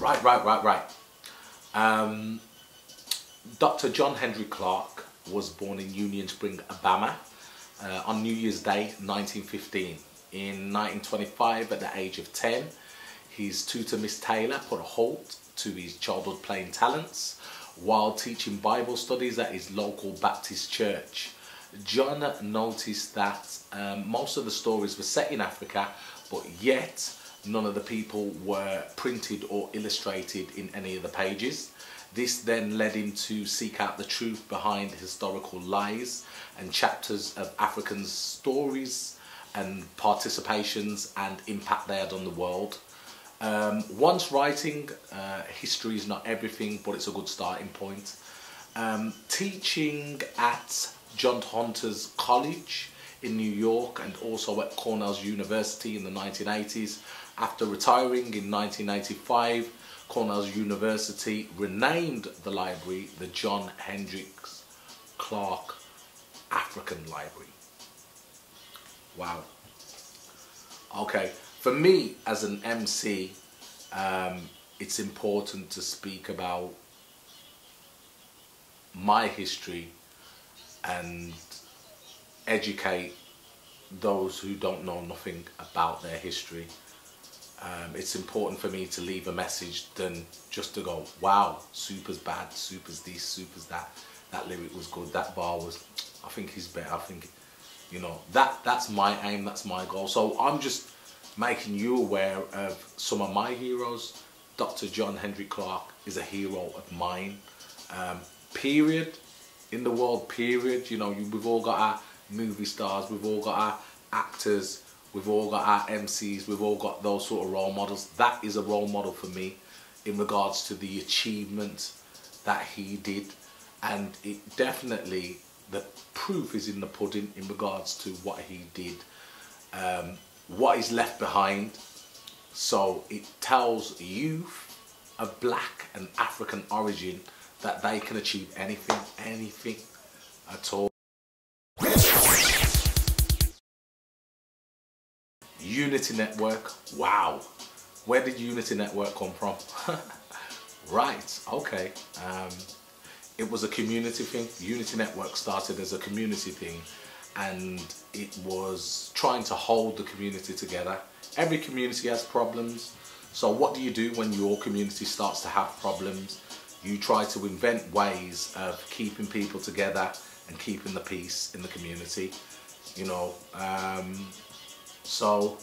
Right. Dr. John Henry Clark was born in Union Spring, Alabama on New Year's Day 1915. In 1925, at the age of 10, his tutor Miss Taylor put a halt to his childhood playing talents while teaching Bible studies at his local Baptist church. John noticed that most of the stories were set in Africa, but yet none of the people were printed or illustrated in any of the pages. This then led him to seek out the truth behind historical lies and chapters of African stories and participations and impact they had on the world. Once writing, history is not everything, but it's a good starting point. Teaching at John Hunter's College in New York and also at Cornell's University in the 1980s. After retiring in 1985, Cornell's University renamed the library the John Henry Clark African Library. Wow. Okay, for me as an MC, it's important to speak about my history and educate those who don't know nothing about their history. It's important for me to leave a message than just to go, wow, Supa's bad, Supa's this, Supa's that, that lyric was good, that bar was, I think he's better, I think, you know, that's my aim, that's my goal. So I'm just making you aware of some of my heroes. Dr. John Henry Clark is a hero of mine, period, in the world, period. You know, we've all got our movie stars, we've all got our actors, we've all got our MCs, we've all got those sort of role models. That is a role model for me in regards to the achievement that he did. And it definitely, the proof is in the pudding in regards to what he did, what is left behind. So it tells youth of black and African origin that they can achieve anything at all. Younitynetwork, wow. Where did Younitynetwork come from? Right, okay. It was a community thing. Younitynetwork started as a community thing, and it was trying to hold the community together. Every community has problems. So what do you do when your community starts to have problems? You try to invent ways of keeping people together and keeping the peace in the community, you know. So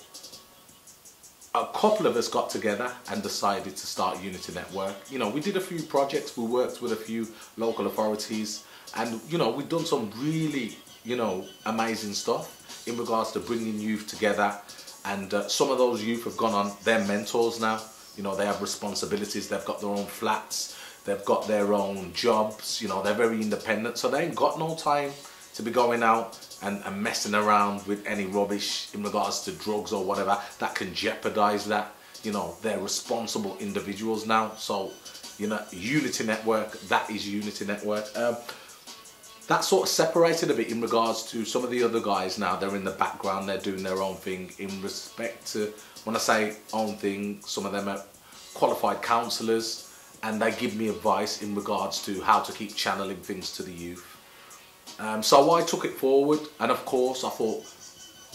a couple of us got together and decided to start Younitynetwork. You know, we did a few projects, we worked with a few local authorities, and you know, we've done some really, you know, amazing stuff in regards to bringing youth together. And some of those youth have gone on, they're mentors now. You know, they have responsibilities, they've got their own flats, they've got their own jobs, you know, they're very independent, so they ain't got no time to be going out and messing around with any rubbish in regards to drugs or whatever that can jeopardize that. You know, they're responsible individuals now. So, you know, Younitynetwork, that is Younitynetwork. That sort of separated a bit in regards to some of the other guys now. They're in the background, they're doing their own thing. In respect to, when I say own thing, some of them are qualified counsellors, and they give me advice in regards to how to keep channeling things to the youth. So I took it forward, and of course I thought,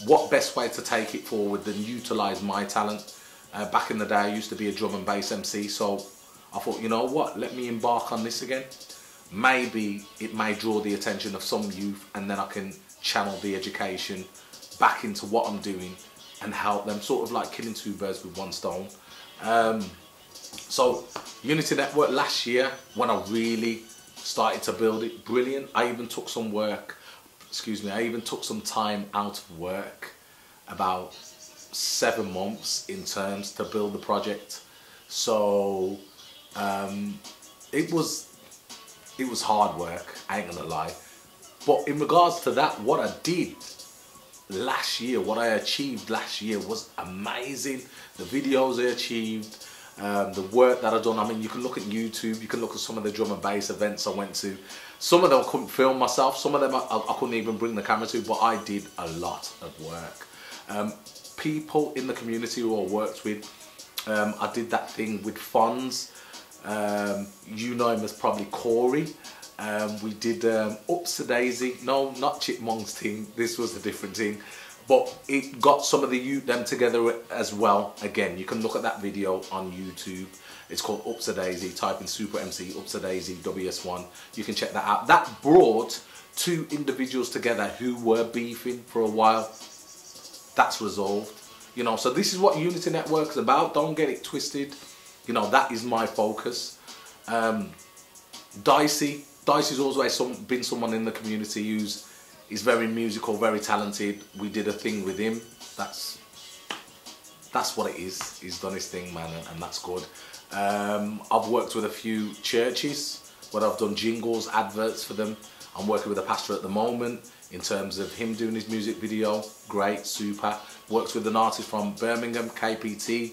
what best way to take it forward than utilise my talent. Back in the day I used to be a drum and bass MC, so I thought, you know what, let me embark on this again. Maybe it may draw the attention of some youth, and then I can channel the education back into what I'm doing and help them, sort of like killing two birds with one stone. So Younitynetwork last year, when I really started to build it, brilliant. I even took some work, I even took some time out of work, about 7 months in terms to build the project. So it was hard work, I ain't gonna lie. But in regards to that, what I did last year, what I achieved last year was amazing. The videos I achieved, the work that I've done. I mean, you can look at YouTube, you can look at some of the drum and bass events I went to. Some of them I couldn't film myself, some of them I couldn't even bring the camera to, but I did a lot of work. People in the community who I worked with, I did that thing with Fonz. You know him as probably Corey. We did Upsa-Daisy. No, not Chipmunk's team. This was a different team. But it got some of the youth them together as well. Again, you can look at that video on YouTube. It's called Upsa-Daisy. Type in Super MC, Upsa-Daisy, WS1. You can check that out. That brought two individuals together who were beefing for a while. That's resolved. You know, so this is what Younitynetwork is about. Don't get it twisted. You know, that is my focus. Dicey's always been someone in the community who's very musical, very talented. We did a thing with him. That's what it is. He's done his thing, man, and that's good. I've worked with a few churches where I've done jingles, adverts for them. I'm working with a pastor at the moment in terms of him doing his music video. Great, Supa. Works with an artist from Birmingham, KPT.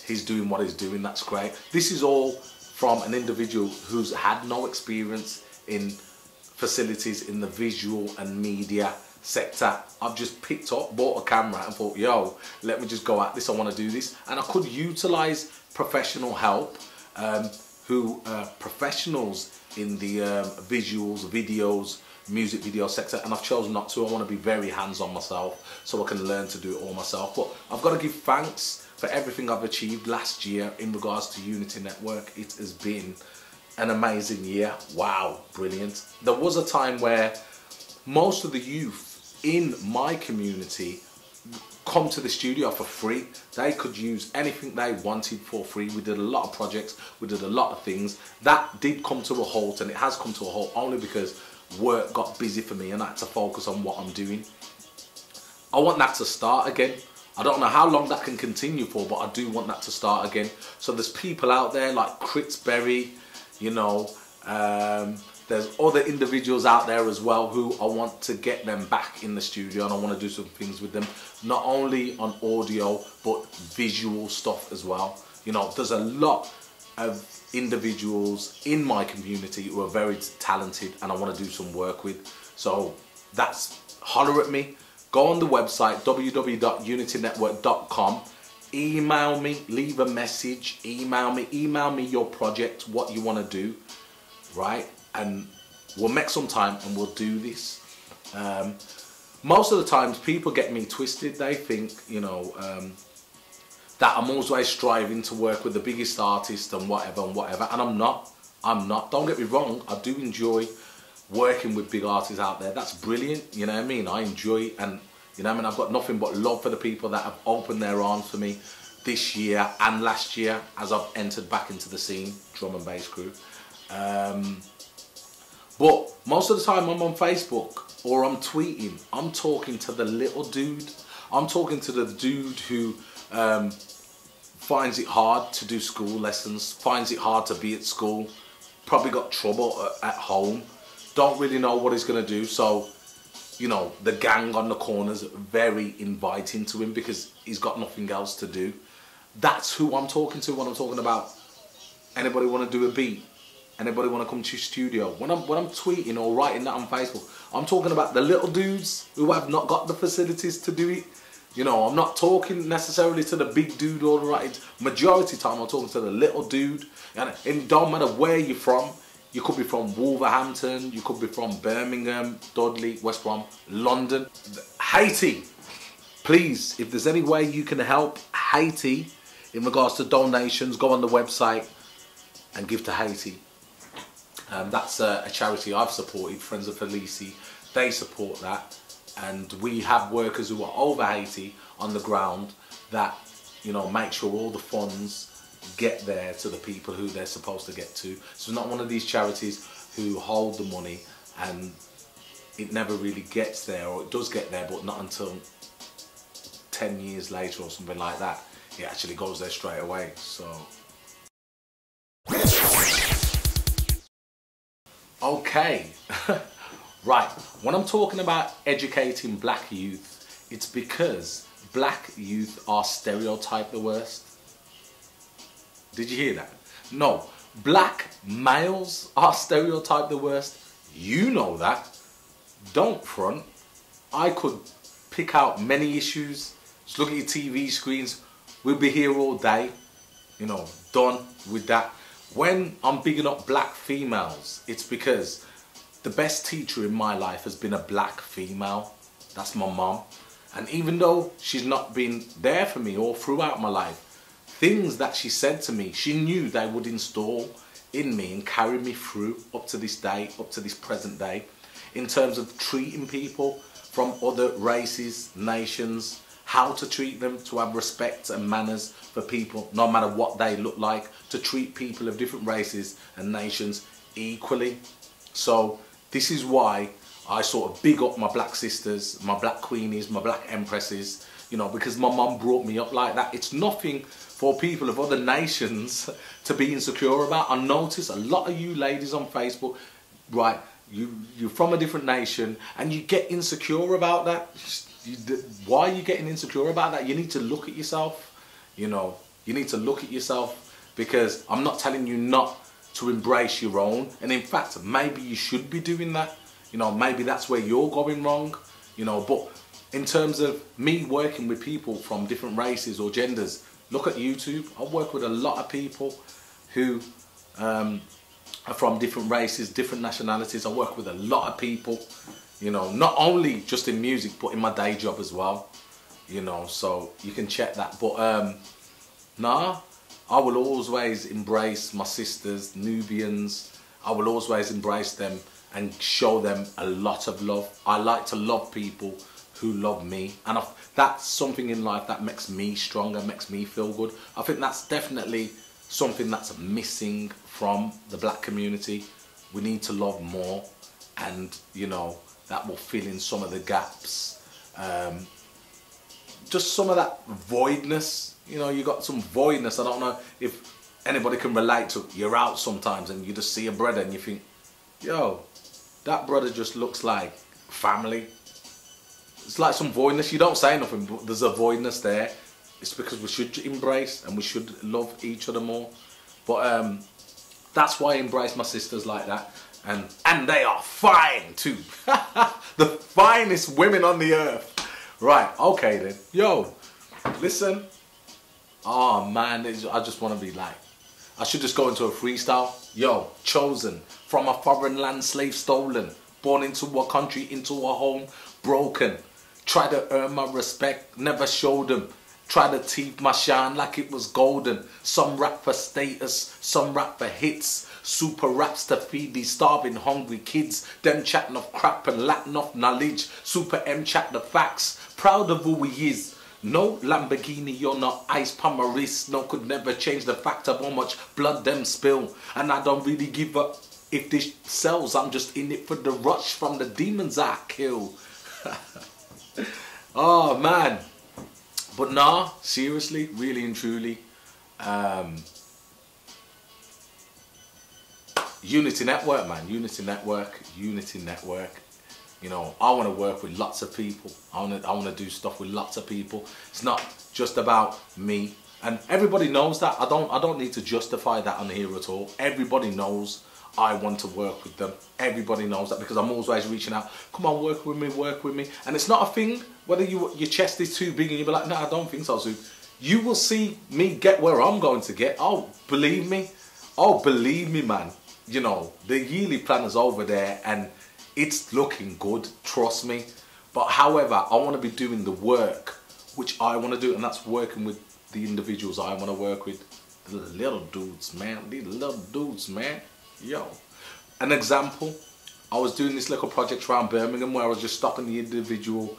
He's doing what he's doing, that's great. This is all from an individual who's had no experience in facilities in the visual and media sector. I've just picked up, bought a camera and thought, yo, let me just go at this, I want to do this. And I could utilize professional help, professionals in the visuals, videos, music video sector, and I've chosen not to. I want to be very hands-on myself so I can learn to do it all myself. But I've got to give thanks for everything I've achieved last year in regards to Younitynetwork. It has been an amazing year. Wow, brilliant. There was a time where most of the youth in my community come to the studio for free. They could use anything they wanted for free. We did a lot of projects, we did a lot of things. That did come to a halt, and it has come to a halt only because work got busy for me and I had to focus on what I'm doing. I want that to start again. I don't know how long that can continue for, but I do want that to start again. So there's people out there like Critsberry, you know, there's other individuals out there as well who I want to get them back in the studio, and I want to do some things with them, not only on audio but visual stuff as well. You know, there's a lot of individuals in my community who are very talented and I want to do some work with. So that's, holler at me. Go on the website www.younitynetwork.com. Email me, leave a message, email me your project, what you want to do, right? And we'll make some time and we'll do this. Most of the times people get me twisted. They think, you know, that I'm always striving to work with the biggest artist and whatever, and I'm not. Don't get me wrong, I do enjoy working with big artists out there. That's brilliant, you know what I mean? I enjoy it, and you know what I mean, I've got nothing but love for the people that have opened their arms for me this year and last year as I've entered back into the scene, drum and bass crew. But most of the time I'm on Facebook or I'm tweeting, I'm talking to the little dude. I'm talking to the dude who finds it hard to do school lessons, finds it hard to be at school, probably got trouble at home, don't really know what he's going to do. So, you know, the gang on the corner's very inviting to him because he's got nothing else to do. That's who I'm talking to when I'm talking about anybody want to do a beat, anybody want to come to your studio. When I'm tweeting or writing that on Facebook, I'm talking about the little dudes who have not got the facilities to do it. You know, I'm not talking necessarily to the big dude or the right. Majority of the time I'm talking to the little dude. And it don't matter where you're from. You could be from Wolverhampton, you could be from Birmingham, Dudley, West Brom, London, Haiti. Please, if there's any way you can help Haiti in regards to donations, go on the website and give to Haiti. That's a charity I've supported, Friends of Felici. They support that. And we have workers who are over Haiti on the ground that, you know, make sure all the funds get there to the people who they're supposed to get to. So it's not one of these charities who hold the money and it never really gets there, or it does get there but not until 10 years later or something like that. It actually goes there straight away. So okay. Right, when I'm talking about educating black youth, it's because black youth are stereotyped the worst. Did you hear that? No, black males are stereotyped the worst. You know that. Don't front. I could pick out many issues. Just look at your TV screens. we'll be here all day, you know, done with that. When I'm bigging up black females, it's because the best teacher in my life has been a black female. That's my mom. And even though she's not been there for me all throughout my life, things that she said to me, she knew they would install in me and carry me through up to this day, up to this present day, in terms of treating people from other races, nations, how to treat them, to have respect and manners for people, no matter what they look like, to treat people of different races and nations equally. So this is why I sort of big up my black sisters, my black queenies, my black empresses, you know, because my mum brought me up like that. It's nothing for people of other nations to be insecure about. I notice a lot of you ladies on Facebook, right, you're from a different nation and you get insecure about that. Why are you getting insecure about that? You need to look at yourself, you know, you need to look at yourself, because I'm not telling you not to embrace your own. And in fact, maybe you should be doing that. You know, maybe that's where you're going wrong, you know. But in terms of me working with people from different races or genders, look at YouTube. I work with a lot of people who are from different races, different nationalities. I work with a lot of people, you know, not only just in music, but in my day job as well, you know, so you can check that. But nah, I will always embrace my sisters, Nubians. I will always embrace them and show them a lot of love. I like to love people who love me, and that's something in life that makes me stronger, makes me feel good. I think that's definitely something that's missing from the black community. We need to love more, and you know, that will fill in some of the gaps. Just some of that voidness, you know, you got some voidness. I don't know if anybody can relate to. You're out sometimes and you just see a brother and you think, yo, that brother just looks like family. It's like some voidness. You don't say nothing, but there's a voidness there. It's because we should embrace and we should love each other more. But that's why I embrace my sisters like that. And they are fine too. The finest women on the earth. Right, okay then. Yo, listen. Oh man, I just want to be like, I should just go into a freestyle. Yo, chosen from a foreign land, slave stolen, born into a country, into a home, broken. Try to earn my respect, never showed them. Try to teeth my shine like it was golden. Some rap for status, some rap for hits. Super raps to feed these starving, hungry kids. Them chat enough crap and lack enough knowledge. Super M chat the facts. Proud of who he is. No Lamborghini, you're not ice palm my wrist. No, could never change the fact of how much blood them spill. And I don't really give up if this sells. I'm just in it for the rush from the demons I kill. Oh man. But nah, seriously, really and truly, Younitynetwork, man. Younitynetwork. You know, I want to work with lots of people. I want to do stuff with lots of people. It's not just about me, and everybody knows that. I don't need to justify that on here at all. Everybody knows I want to work with them. Everybody knows that, because I'm always reaching out. Come on, work with me, work with me. And it's not a thing whether your chest is too big and you'll be like, no, I don't think so, Sue. You will see me get where I'm going to get. Oh, believe me. Oh, believe me, man. You know, the yearly plan is over there and it's looking good, trust me. But however, I want to be doing the work which I want to do, and that's working with the individuals I want to work with. The little dudes, man. These little dudes, man. Yo. An example, I was doing this little project around Birmingham where I was just stopping the individual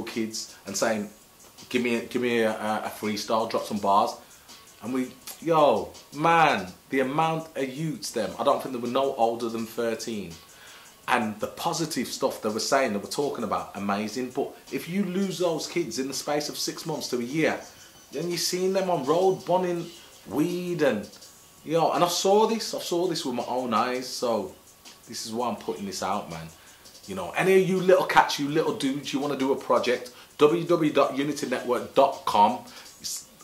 kids and saying, give me a freestyle, drop some bars. And yo, man, the amount of youths them, I don't think they were no older than 13. And the positive stuff they were saying, they were talking about, amazing. But if you lose those kids in the space of 6 months to a year, then you're seeing them on road, bunning weed and, you know, and I saw this with my own eyes. So this is why I'm putting this out, man. You know, any of you little cats, you little dudes, you want to do a project, www.younitynetwork.com.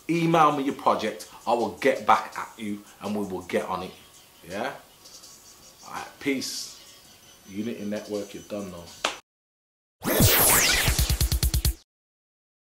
Email me your project. I will get back at you and we will get on it. Yeah? Alright, peace. Younitynetwork, you're done now.